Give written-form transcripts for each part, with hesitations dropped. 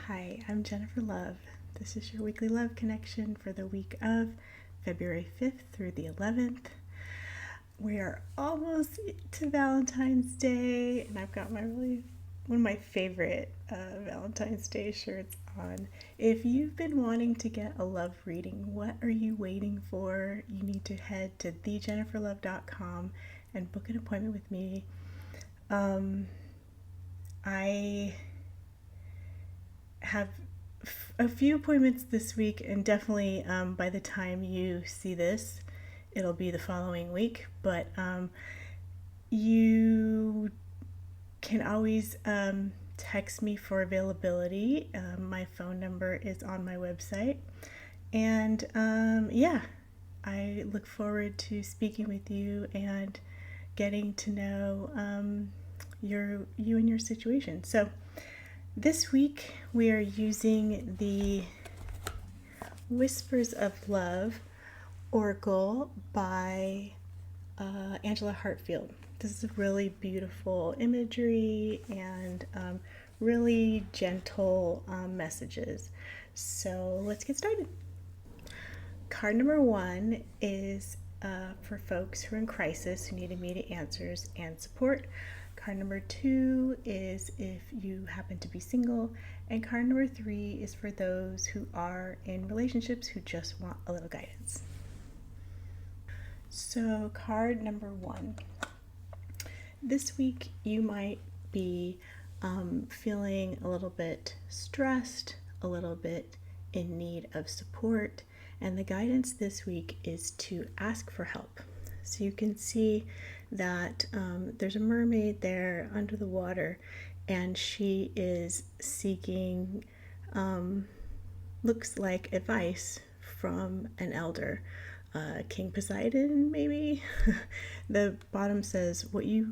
Hi, I'm Jennifer Love. This is your weekly love connection for the week of February 5th through the 11th. We are almost to Valentine's Day, and I've got one of my favorite Valentine's Day shirts on. If you've been wanting to get a love reading, what are you waiting for? You need to head to thejenniferlove.com and book an appointment with me. I have a few appointments this week, and definitely by the time you see this, it'll be the following week. But you can always text me for availability. My phone number is on my website. And I look forward to speaking with you and getting to know you and your situation. So this week we are using the Whispers of Love Oracle by Angela Hartfield. This is really beautiful imagery and really gentle messages. So let's get started. Card number 1 is for folks who are in crisis, who need immediate answers and support. Card number 2 is if you happen to be single. And card number 3 is for those who are in relationships who just want a little guidance. So card number 1. This week you might be feeling a little bit stressed, a little bit in need of support. And the guidance this week is to ask for help. So you can see that there's a mermaid there under the water, and she is seeking, looks like, advice from an elder, King Poseidon, maybe. The bottom says, what is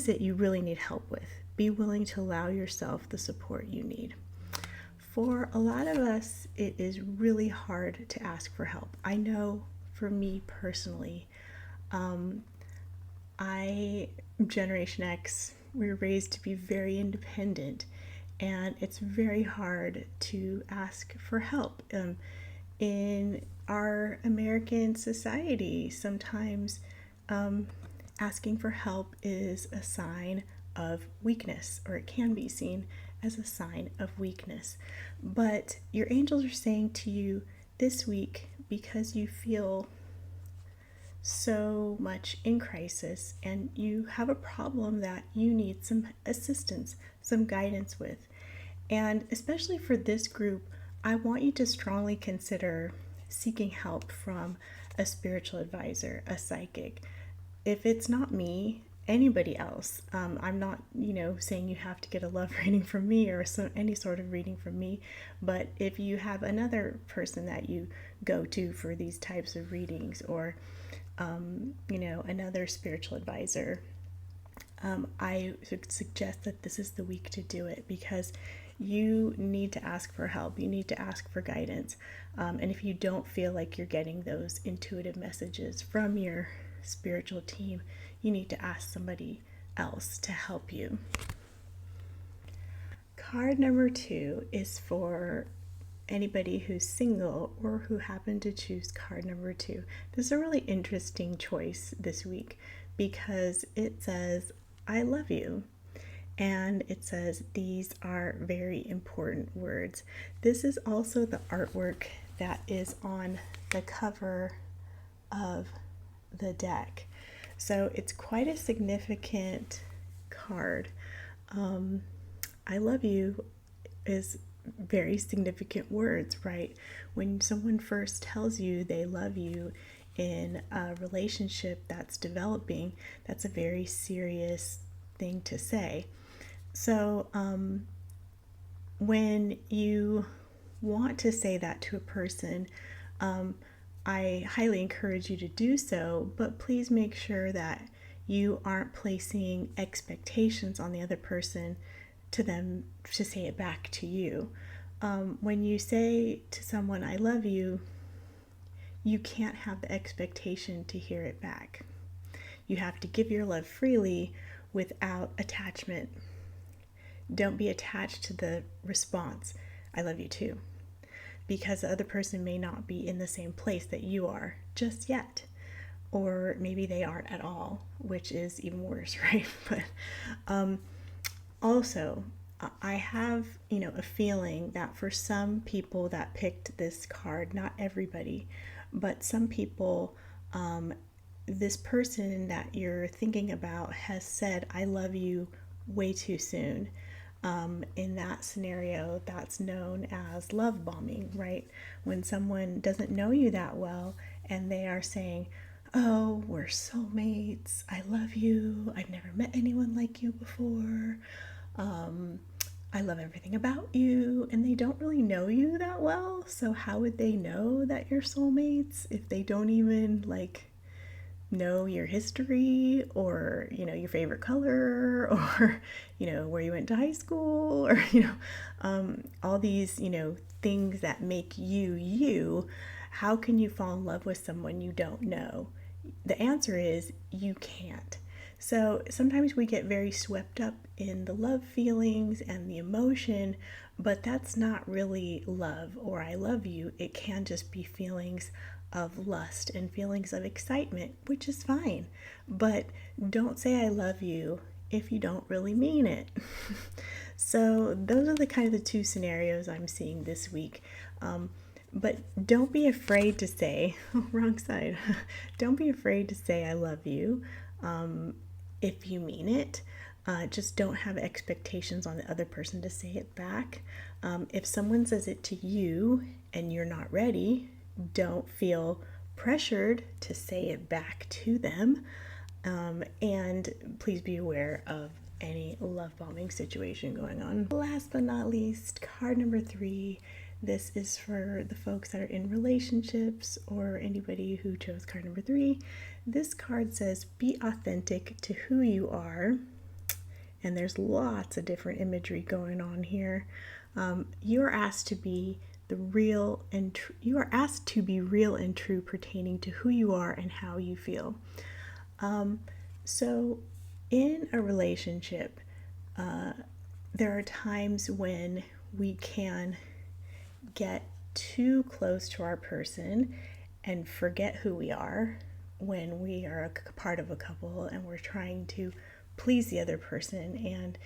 it you really need help with? Be willing to allow yourself the support you need. For a lot of us, it is really hard to ask for help. I know for me personally, I am Generation X. We were raised to be very independent, and it's very hard to ask for help. In our American society, sometimes asking for help is a sign of weakness, or it can be seen as a sign of weakness. But your angels are saying to you this week, because you feel so much in crisis and you have a problem that you need some assistance, some guidance with. And especially for this group, I want you to strongly consider seeking help from a spiritual advisor, a psychic. If it's not me, anybody else. I'm not, saying you have to get a love reading from me or any sort of reading from me. But if you have another person that you go to for these types of readings, or another spiritual advisor, I would suggest that this is the week to do it, because you need to ask for help. You need to ask for guidance. And if you don't feel like you're getting those intuitive messages from your spiritual team, you need to ask somebody else to help you. Card number 2 is for anybody who's single or who happened to choose card number 2. This is a really interesting choice this week, because it says, I love you. And it says these are very important words. This is also the artwork that is on the cover of the deck. So it's quite a significant card. I love you is very significant words, right? When someone first tells you they love you in a relationship that's developing, that's a very serious thing to say. So when you want to say that to a person, I highly encourage you to do so, but please make sure that you aren't placing expectations on the other person to them to say it back to you. When you say to someone, I love you, you can't have the expectation to hear it back. You have to give your love freely without attachment. Don't be attached to the response, I love you too, because the other person may not be in the same place that you are just yet. Or maybe they aren't at all, which is even worse, right? But also, I have, a feeling that for some people that picked this card, not everybody, but some people, this person that you're thinking about has said, I love you way too soon. In that scenario, that's known as love bombing, right? When someone doesn't know you that well and they are saying, oh, we're soulmates, I love you, I've never met anyone like you before, I love everything about you, and they don't really know you that well. So how would they know that you're soulmates if they don't even know your history, or your favorite color, or where you went to high school, or all these things that make you you? How can you fall in love with someone you don't know? The answer is you can't. So sometimes we get very swept up in the love feelings and the emotion, but that's not really love or I love you. It can just be feelings of lust and feelings of excitement, which is fine. But don't say I love you if you don't really mean it. So those are the kind of the two scenarios I'm seeing this week. But don't be afraid to say, wrong side, don't be afraid to say I love you if you mean it. Just don't have expectations on the other person to say it back. If someone says it to you and you're not ready, don't feel pressured to say it back to them. And please be aware of any love bombing situation going on. Last but not least, card number 3. This is for the folks that are in relationships or anybody who chose card number 3. This card says, be authentic to who you are. And there's lots of different imagery going on here. You are asked to be real and true pertaining to who you are and how you feel. So in a relationship, there are times when we can get too close to our person and forget who we are when we are a part of a couple and we're trying to please the other person and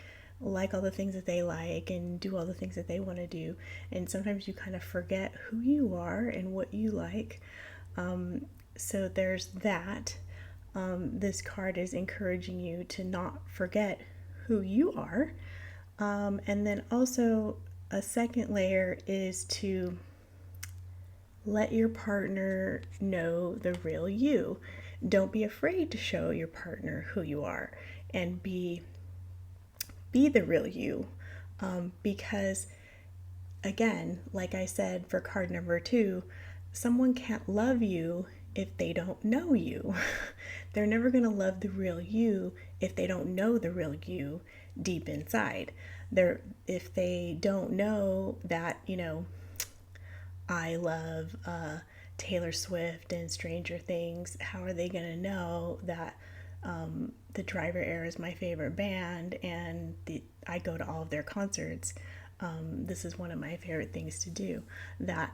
like all the things that they like and do all the things that they want to do. And sometimes you kind of forget who you are and what you like. So there's that. This card is encouraging you to not forget who you are. And then also a second layer is to let your partner know the real you. Don't be afraid to show your partner who you are and be the real you. Because again, like I said for card number 2, someone can't love you if they don't know you. They're never going to love the real you if they don't know the real you deep inside. If they don't know that, I love Taylor Swift and Stranger Things, how are they going to know that the Driver Era is my favorite band and I go to all of their concerts? This is one of my favorite things to do, that,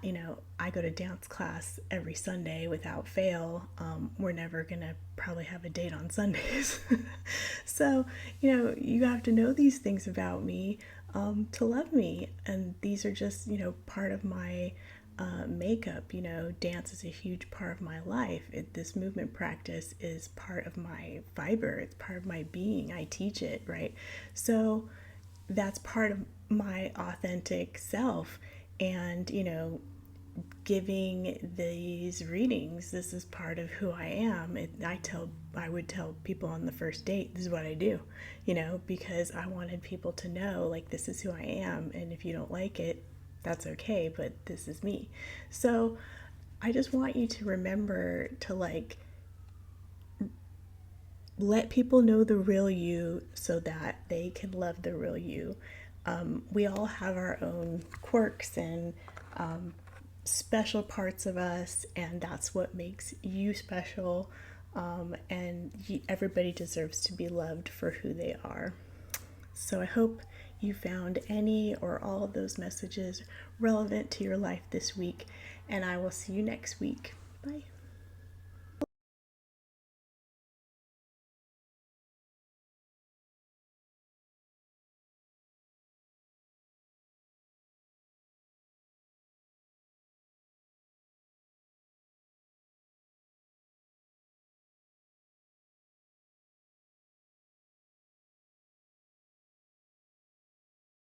I go to dance class every Sunday without fail. We're never going to probably have a date on Sundays. So, you have to know these things about me to love me. And these are just, part of my makeup. Dance is a huge part of my life. This movement practice is part of my fiber. It's part of my being. I teach it, right? So that's part of my authentic self. And giving these readings, this is part of who I am. I would tell people on the first date, this is what I do, because I wanted people to know, like, this is who I am, and if you don't like it, that's okay, but this is me. So I just want you to remember to let people know the real you so that they can love the real you. We all have our own quirks and special parts of us, and that's what makes you special. And everybody deserves to be loved for who they are. So I hope you found any or all of those messages relevant to your life this week, and I will see you next week. Bye.